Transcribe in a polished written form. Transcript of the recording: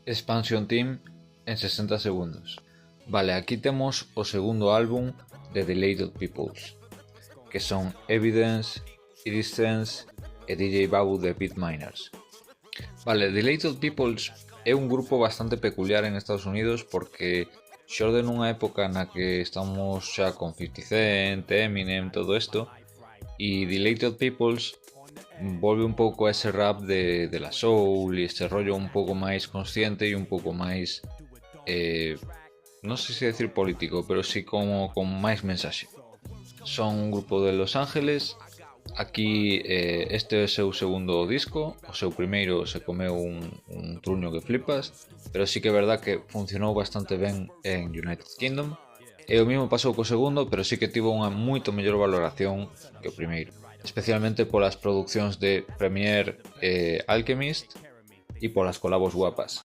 Expansion Team en 60 segundos. Vale, aquí temos o segundo álbum de Deleted Peoples, que son Evidence, Iridescence e DJ Babu de Beatminers. Vale, Deleted Peoples é un grupo bastante peculiar en Estados Unidos porque xorde nunha época na que estamos xa con 50 Cent, Eminem, todo isto, e Deleted Peoples volve un pouco a ese rap de la soul e este rollo un pouco máis consciente e un pouco máis non sei se decir político, pero sí como con máis mensaxe. Son un grupo de Los Ángeles. Aquí este é o seu segundo disco. O seu primeiro se comeu un truño que flipas, pero sí que é verdad que funcionou bastante ben en United Kingdom. E o mesmo pasou co segundo, pero sí que tivo unha moito mellor valoración que o primeiro, especialmente polas producións de Premier e Alchemist e polas colabos guapas.